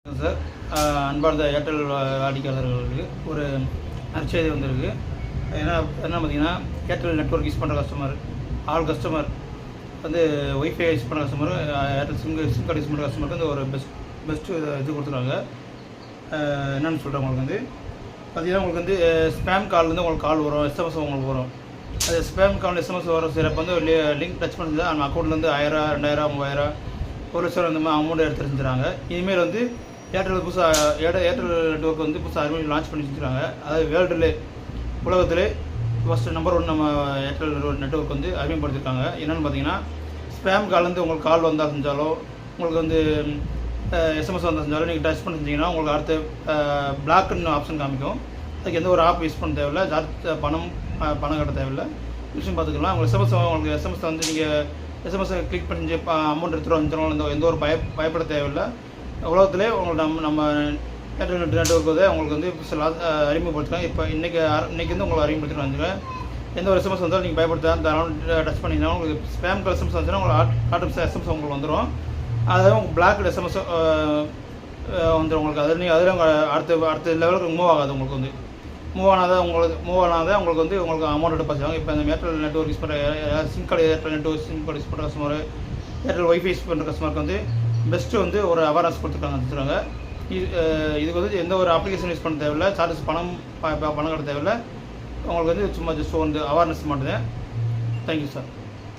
Sir, அன்பார்ந்த Airtel வாடிக்கையாளர்களுக்கு ஒரு நற்செய்தி வந்திருக்கு. என்ன பார்த்தீங்கன்னா, ஏர்டெல் நெட்ஒர்க் யூஸ் பண்ணுற ஆல் கஸ்டமர் வந்து ஒய்ஃபை யூஸ் பண்ணுற customer, Airtel sim card use பண்ணுற கஸ்டமருக்கு வந்து ஒரு பெஸ்ட்டு இது கொடுத்துருக்காங்க. என்னென்னு சொல்கிறேன். உங்களுக்கு வந்து பார்த்தீங்கன்னா, உங்களுக்கு வந்து ஸ்பேம் கால்லேருந்து உங்களுக்கு கால் வரும், எஸ்எம்எஸ் உங்களுக்கு வரும். அது ஸ்பேம் கால் எஸ்எம்எஸ் வர சிறப்பு வந்து லிங்க் டச் பண்ணி அந்த அக்கௌண்ட்லேருந்து 1000, 2000, 3000, 1,00,000 அந்த மாதிரி அமௌண்ட் எடுத்து செஞ்சுறாங்க. இனிமேல் வந்து ஏர்டெல் ஏர்டெல் நெட்ஒர்க் வந்து புதுசாக அறிமுகம் லான்ச் பண்ணி வச்சுருக்காங்க. அதாவது வேர்ல்டுலே உலகத்திலே ஃபஸ்ட்டு நம்பர் 1 நம்ம ஏர்டெல் நெட்ஒர்க் வந்து அறிமுகப்படுத்திருக்காங்க. என்னென்னு பார்த்தீங்கன்னா, ஸ்பேம் கால்லேருந்து உங்களுக்கு கால் வந்தால் செஞ்சாலோ, உங்களுக்கு வந்து எஸ்எம்எஸ் வந்தால் செஞ்சாலும் நீங்கள் டச் பண்ணி செஞ்சிங்கன்னா உங்களுக்கு அடுத்து பிளாக்னு ஆப்ஷன் காமிக்கும். அதுக்கு எந்த ஒரு ஆப் யூஸ் பண்ண தேவையில்லை, பணம் கட்ட தேவையில்லை, விஷயம் பார்த்துக்கலாம். உங்களுக்கு எஸ்எம்எஸ் வந்து நீங்கள் எஸ்எம்எஸ் கிளிக் பண்ணி அமௌண்ட் எடுத்துகிட்டு வந்துடும். எந்த ஒரு பயப்பட தேவையில்லை. உலகத்திலே உங்களுக்கு நம்ம ஏர்டெல் நெட்ஒர்க் வந்து உங்களுக்கு வந்து அறிமுகப்படுத்துகிறாங்க. இப்போ இன்றைக்கி வந்து உங்களை அறிமுகப்படுத்திட்டு வந்துருக்கேன். எந்த ஒரு எஸ்எம்எஸ் வந்தாலும் நீங்கள் பயப்படுத்த டச் பண்ணிங்கன்னா உங்களுக்கு ஸ்பேம் கால் எஸ்எம்எஸ் வந்துச்சுன்னா உங்களுக்கு ஆட்டோமேட்டிக் எஸ்எம்எஸ் உங்களுக்கு வந்துடும். அதாவது உங்களுக்கு பிளாக் எஸ்எம்எஸ் வந்துடும் உங்களுக்கு. அதில் உங்கள் அடுத்த லெவலுக்கு மூவ் ஆகாது. உங்களுக்கு வந்து மூவ் ஆனாதான் உங்களுக்கு வந்து உங்களுக்கு அமௌண்ட் எடுப்பாங்க. இப்போ இந்த ஏர்டெல் நெட்ஒர்க் யூஸ் பண்ணுற sim card Airtel network sim card use பண்ணுற கஸ்டமர், ஏர்டெல் ஒய்ஃபை யூஸ் பண்ணுற கஸ்டமருக்கு வந்து பெஸ்ட்டு வந்து ஒரு அவேர்னஸ் கொடுத்துருக்காங்க. இதுக்கு வந்து எந்த ஒரு அப்ளிகேஷன் யூஸ் பண்ண தேவையில்லை, சார்ஜஸ் பணம் கட்ட தேவையில்லை. உங்களுக்கு வந்து சும்மா ஜஸ்ட் வந்து அவேர்னஸ் மட்டும்தான். Thank you sir.